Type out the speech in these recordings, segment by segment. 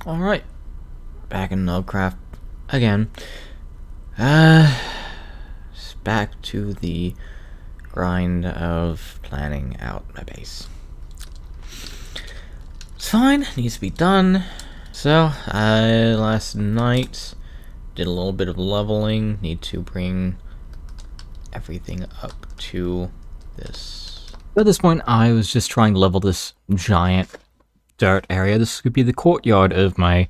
Alright, back in Lovecraft again. Uh, back to the grind of planning out my base. It's fine, needs to be done. So, last night did a little bit of leveling. Need to bring everything up to this. At this point, I was just trying to level this giant dirt area. This could be the courtyard of my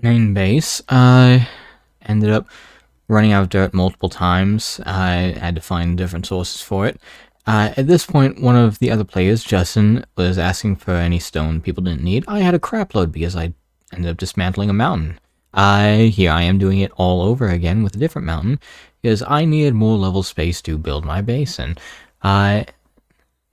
main base. I ended up running out of dirt multiple times. I had to find different sources for it. At this point, one of the other players, Justin, was asking for any stone people didn't need. I had a crap load because I ended up dismantling a mountain. Here I am doing it all over again with a different mountain because I needed more level space to build my base in.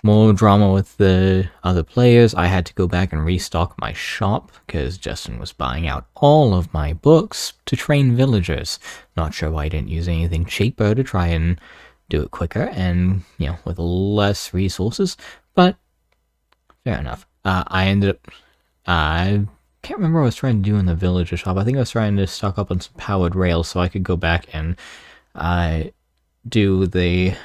More drama with the other players. I had to go back and restock my shop because Justin was buying out all of my books to train villagers. Not sure why I didn't use anything cheaper to try and do it quicker and, with less resources, but fair enough. I ended up, I can't remember what I was trying to do in the villager shop. I think I was trying to stock up on some powered rails so I could go back and do the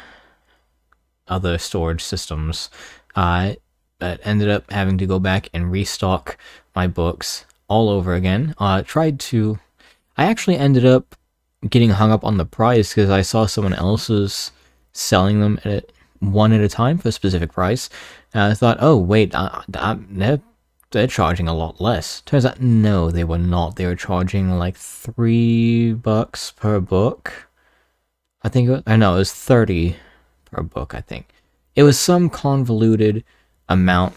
other storage systems, but ended up having to go back and restock my books all over again. I actually ended up getting hung up on the price because I saw someone else's selling them at one at a time for a specific price. And I thought, oh wait, they're charging a lot less. Turns out, no, they were not. They were charging like $3 per book. I think it was 30 per book, I think. It was some convoluted amount,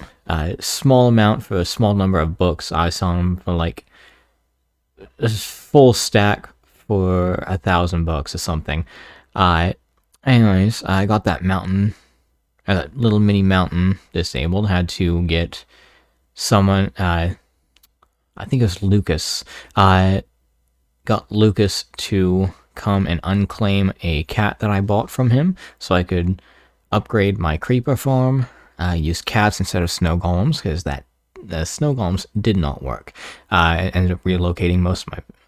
small amount for a small number of books. I saw them for like a full stack for $1,000 or something. Anyways, I got that mountain, that little mini mountain disabled. Had to get someone, I think it was Lucas. I got Lucas to come and unclaim a cat that I bought from him so I could upgrade my creeper farm, use cats instead of snow golems because the snow golems did not work. I ended up relocating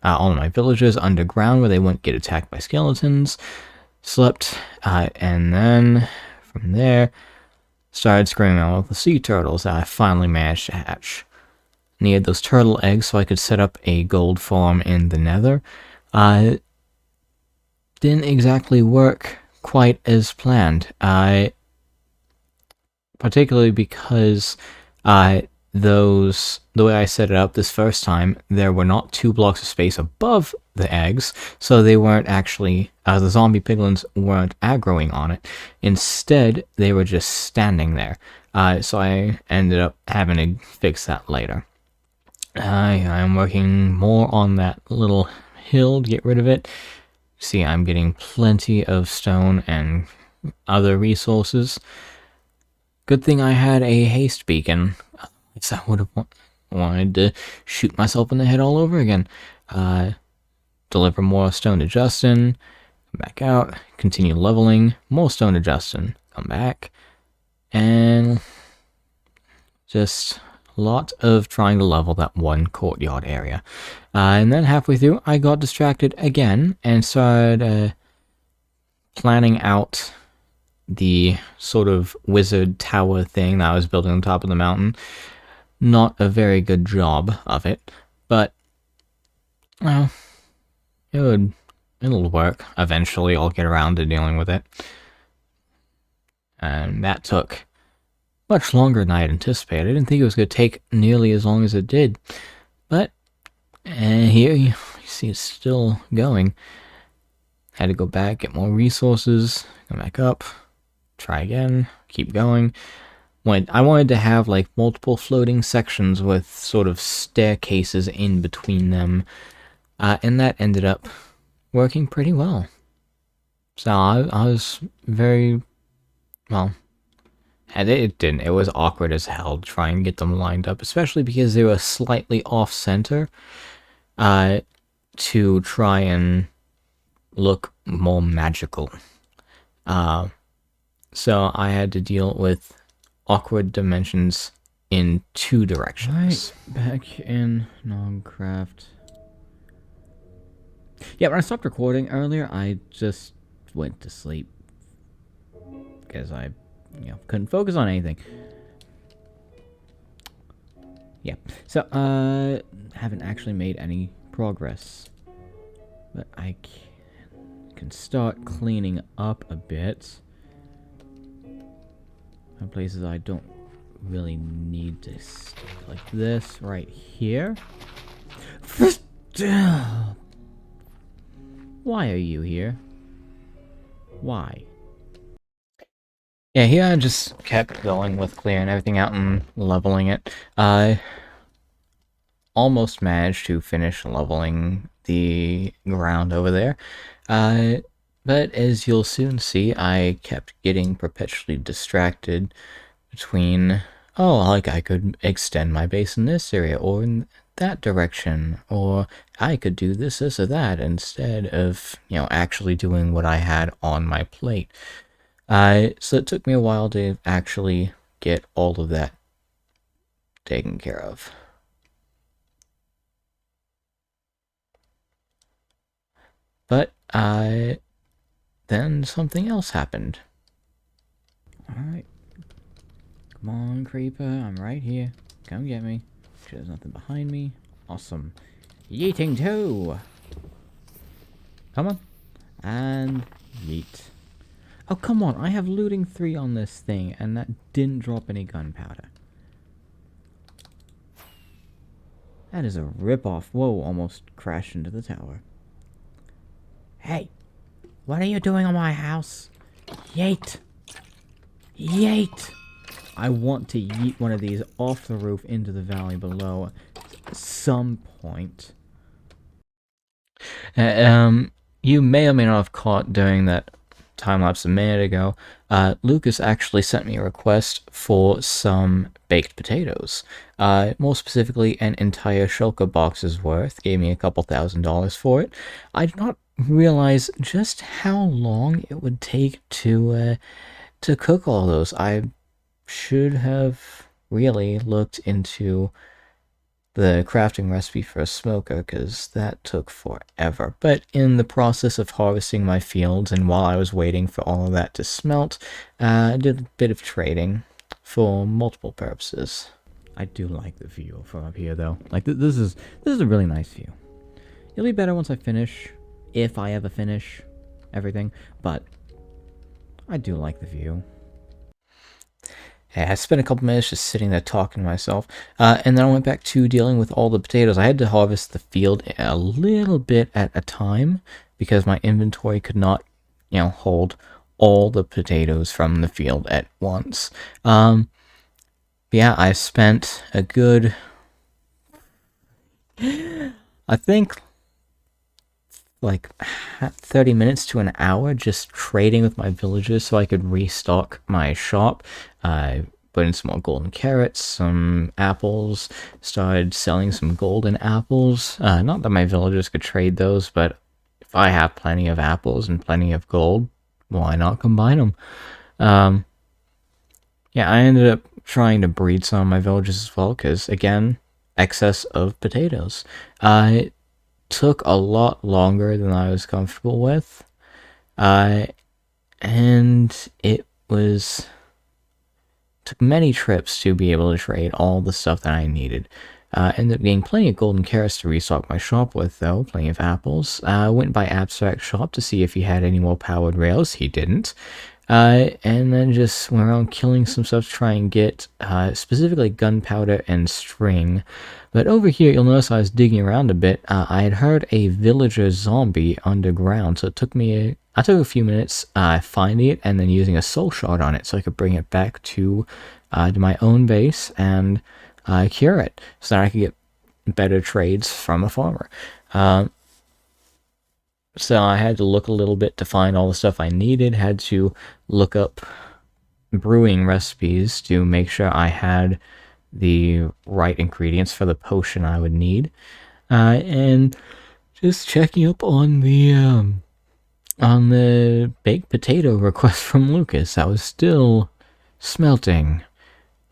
all of my villagers underground where they wouldn't get attacked by skeletons. Slept, and then from there started screaming out with the sea turtles that I finally managed to hatch. Needed those turtle eggs so I could set up a gold farm in the nether. Didn't exactly work quite as planned. Particularly because the way I set it up this first time, there were not 2 blocks of space above the eggs, so they weren't actually, the zombie piglins weren't aggroing on it. Instead, they were just standing there. So I ended up having to fix that later. I'm working more on that little hill to get rid of it. See, I'm getting plenty of stone and other resources. Good thing I had a haste beacon. I would have wanted to shoot myself in the head all over again. Deliver more stone to Justin. Come back out. Continue leveling. More stone to Justin. Come back. And just a lot of trying to level that one courtyard area. And then halfway through, I got distracted again and started planning out the sort of wizard tower thing that I was building on top of the mountain. Not a very good job of it, but, well, it'll work. Eventually, I'll get around to dealing with it. And that took much longer than I had anticipated. I didn't think it was going to take nearly as long as it did. But here you see it's still going. Had to go back, get more resources, come back up, try again, keep going. I wanted to have like multiple floating sections with sort of staircases in between them. And that ended up working pretty well. So I was very, well, and it didn't. It was awkward as hell to try and get them lined up, especially because they were slightly off-center to try and look more magical. So I had to deal with awkward dimensions in two directions. Right, back in Nogcraft. Yeah, when I stopped recording earlier, I just went to sleep because I, couldn't focus on anything. Yeah, so haven't actually made any progress, but I can start cleaning up a bit. Some places I don't really need to stick, like this right here. Why are you here? Why? Yeah, here I just kept going with clearing everything out and leveling it. I almost managed to finish leveling the ground over there. But as you'll soon see, I kept getting perpetually distracted between, oh, like I could extend my base in this area or in that direction, or I could do this, or that, instead of, actually doing what I had on my plate. So it took me a while to actually get all of that taken care of. But then something else happened. Alright. Come on, creeper. I'm right here. Come get me. Sure there's nothing behind me. Awesome. Yeeting too! Come on. And yeet. Oh, come on. I have looting 3 on this thing, and that didn't drop any gunpowder. That is a rip-off. Whoa, almost crashed into the tower. Hey! What are you doing on my house? Yeet! Yeet! I want to yeet one of these off the roof into the valley below at some point. You may or may not have caught during that time-lapse a minute ago, Lucas actually sent me a request for some baked potatoes. More specifically, an entire shulker box's worth. Gave me a couple $1,000s for it. I did not realize just how long it would take to cook all those. I should have really looked into the crafting recipe for a smoker, because that took forever. But in the process of harvesting my fields, and while I was waiting for all of that to smelt, I did a bit of trading for multiple purposes. I do like the view from up here, though. Like, this is a really nice view. It'll be better once I finish, if I ever finish everything, but I do like the view. I spent a couple minutes just sitting there talking to myself, and then I went back to dealing with all the potatoes. I had to harvest the field a little bit at a time, because my inventory could not, hold all the potatoes from the field at once. Yeah, I spent a good, I think, like 30 minutes to an hour just trading with my villagers so I could restock my shop. I put in some more golden carrots, some apples, started selling some golden apples. Not that my villagers could trade those, but if I have plenty of apples and plenty of gold, why not combine them? Yeah, I ended up trying to breed some of my villagers as well, because, again, excess of potatoes. It took a lot longer than I was comfortable with, and it took many trips to be able to trade all the stuff that I needed. Ended up getting plenty of golden carrots to restock my shop with, though. Plenty of apples. Went by Abstract Shop to see if he had any more powered rails. He didn't. And then just went around killing some stuff to try and get specifically gunpowder and string. But over here, you'll notice I was digging around a bit. I had heard a villager zombie underground, so it took me I took a few minutes finding it and then using a soul shard on it so I could bring it back to my own base and cure it, so that I could get better trades from a farmer. So I had to look a little bit to find all the stuff I needed, had to look up brewing recipes to make sure I had the right ingredients for the potion I would need, and just checking up on the baked potato request from Lucas. I was still smelting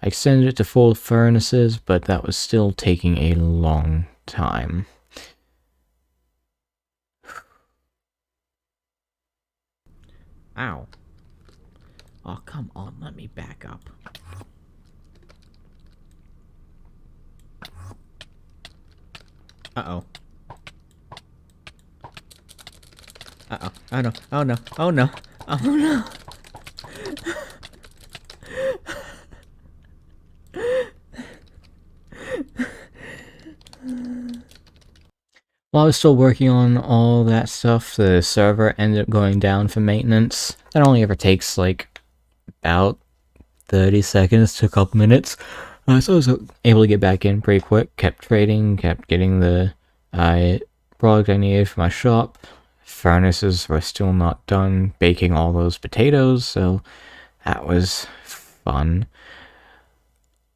I extended it to 4 furnaces, but that was still taking a long time. Ow. Oh, come on, let me back up. Uh-oh. Uh-oh. Oh no. Oh no. Oh no. Oh no. While I was still working on all that stuff, the server ended up going down for maintenance. That only ever takes like about 30 seconds to a couple minutes. So I was able to get back in pretty quick, kept trading, kept getting the product I needed for my shop. Furnaces were still not done baking all those potatoes, so that was fun.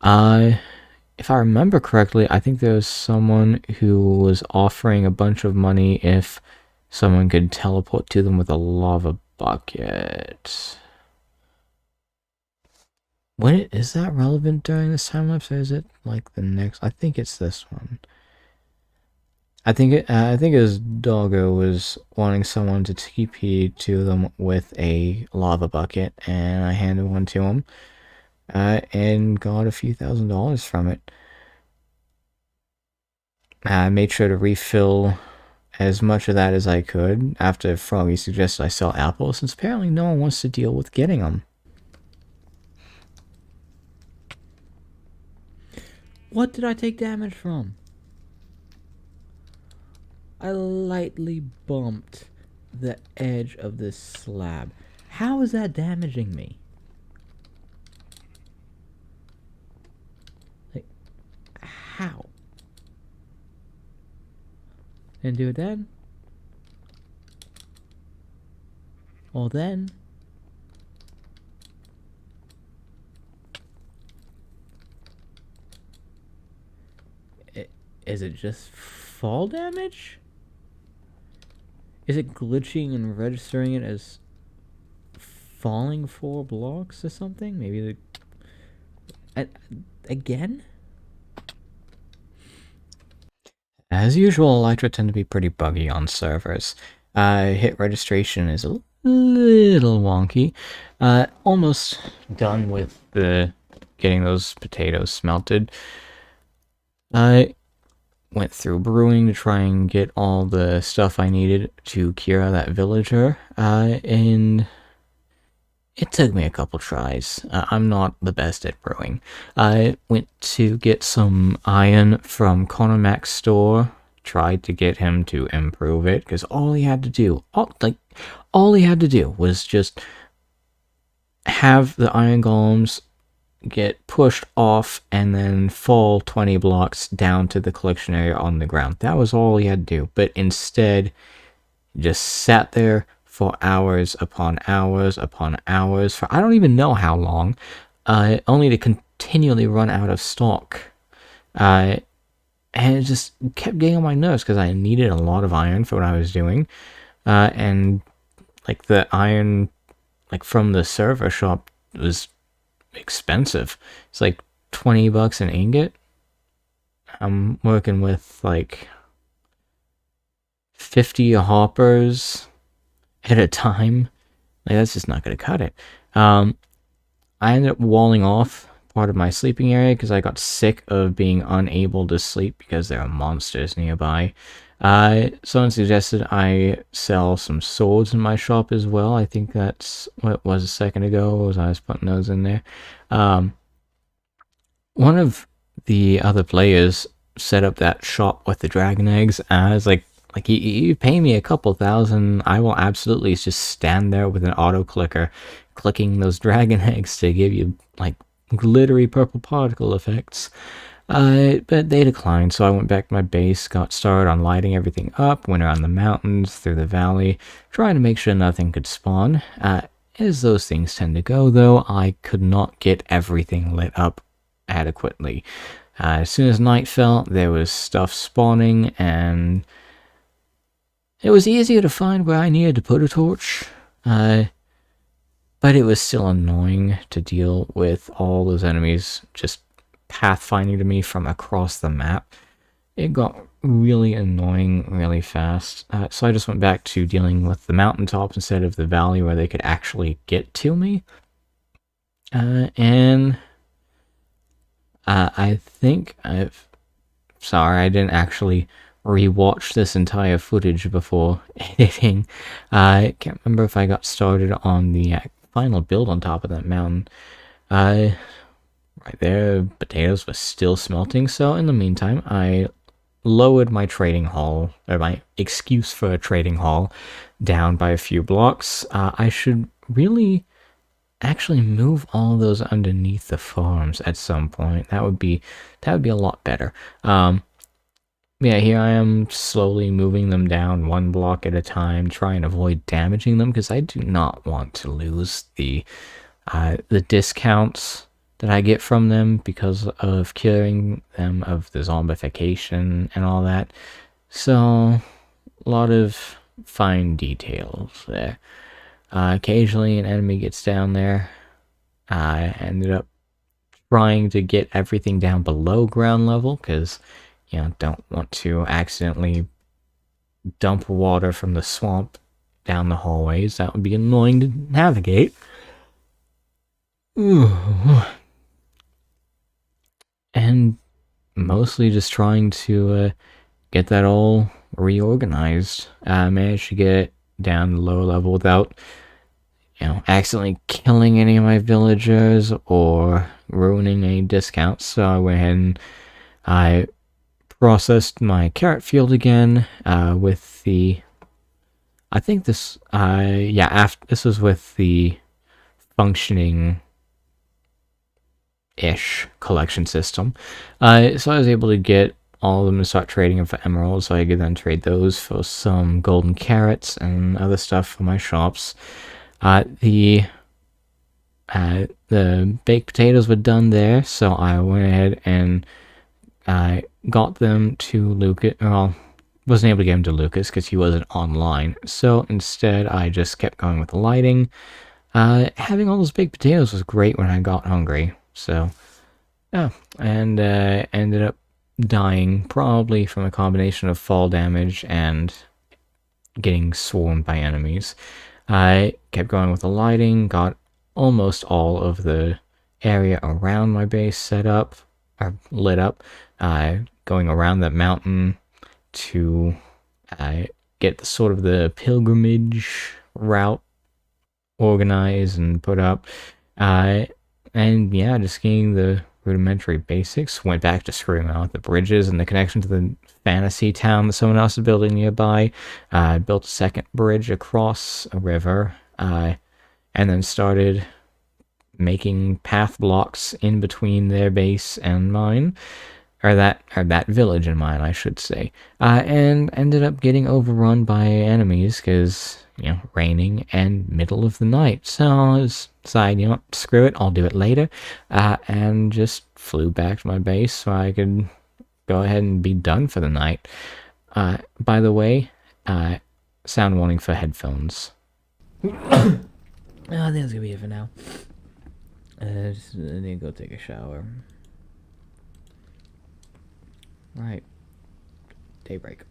If I remember correctly, I think there was someone who was offering a bunch of money if someone could teleport to them with a lava bucket. When is that relevant during this time lapse, or is it like the next? I think it's this one. I think it was Doggo was wanting someone to TP to them with a lava bucket, and I handed one to him, and got a few $1,000s from it. I made sure to refill as much of that as I could after Froggy suggested I sell apples, since apparently no one wants to deal with getting them. What did I take damage from? I lightly bumped the edge of this slab. How is that damaging me? Like, how? And do it then? Well then... Is it just fall damage? Is it glitching and registering it as falling 4 blocks or something? Maybe the... again? As usual, Elytra tend to be pretty buggy on servers. Hit registration is a little wonky. Almost done with the getting those potatoes smelted. I went through brewing to try and get all the stuff I needed to cure that villager, and it took me a couple tries. I'm not the best at brewing. I went to get some iron from Connor Mac's store, tried to get him to improve it, because all he had to do, all he had to do was just have the iron golems get pushed off and then fall 20 blocks down to the collection area on the ground. That was all he had to do, but instead just sat there for hours upon hours upon hours for I don't even know how long, only to continually run out of stock. And it just kept getting on my nerves because I needed a lot of iron for what I was doing, and like the iron like from the server shop was expensive. It's like 20 bucks an ingot. I'm working with like 50 hoppers at a time. Like, that's just not gonna cut it. I ended up walling off part of my sleeping area because I got sick of being unable to sleep because there are monsters nearby. Someone suggested I sell some swords in my shop as well. I think that's what it was a second ago, as I was putting those in there. One of the other players set up that shop with the dragon eggs. I was like you pay me a couple $1,000, I will absolutely just stand there with an auto clicker, clicking those dragon eggs to give you like glittery purple particle effects. But they declined, so I went back to my base, got started on lighting everything up, went around the mountains, through the valley, trying to make sure nothing could spawn. As those things tend to go, though, I could not get everything lit up adequately. As soon as night fell, there was stuff spawning, and it was easier to find where I needed to put a torch. but it was still annoying to deal with all those enemies just pathfinding to me from across the map. It got really annoying really fast, so I just went back to dealing with the mountaintops instead of the valley where they could actually get to me. And I think sorry, I didn't actually rewatch this entire footage before editing. I can't remember if I got started on the final build on top of that mountain. Right there, potatoes were still smelting, so in the meantime, I lowered my trading hall, or my excuse for a trading hall, down by a few blocks. I should really actually move all those underneath the farms at some point. That would be a lot better. Yeah, here I am slowly moving them down one block at a time, trying to avoid damaging them because I do not want to lose the discounts that I get from them because of curing them of the zombification and all that. So, a lot of fine details there. Occasionally an enemy gets down there. I ended up trying to get everything down below ground level because, don't want to accidentally dump water from the swamp down the hallways. That would be annoying to navigate. Ooh. And mostly just trying to get that all reorganized. I managed to get it down to lower level without, accidentally killing any of my villagers or ruining any discounts. So I went ahead and I processed my carrot field again with the. I think this, this was with the functioning ish collection system. So I was able to get all of them to start trading them for emeralds, so I could then trade those for some golden carrots and other stuff for my shops. The baked potatoes were done there, so I went ahead and I got them to Lucas. Well, wasn't able to get him to Lucas because he wasn't online. So instead, I just kept going with the lighting. Having all those baked potatoes was great when I got hungry. So, yeah, and ended up dying probably from a combination of fall damage and getting swarmed by enemies. I kept going with the lighting, got almost all of the area around my base set up, or lit up, going around that mountain to get the sort of the pilgrimage route organized and put up. And yeah, just getting the rudimentary basics. Went back to screwing out the bridges and the connection to the fantasy town that someone else is building nearby. Built a second bridge across a river, and then started making path blocks in between their base and mine, or that village in mine, I should say. And ended up getting overrun by enemies because, raining and middle of the night. So I decided, screw it, I'll do it later. And just flew back to my base so I could go ahead and be done for the night. By the way, sound warning for headphones. I think that's gonna be it for now. I need to go take a shower. Right. Daybreak.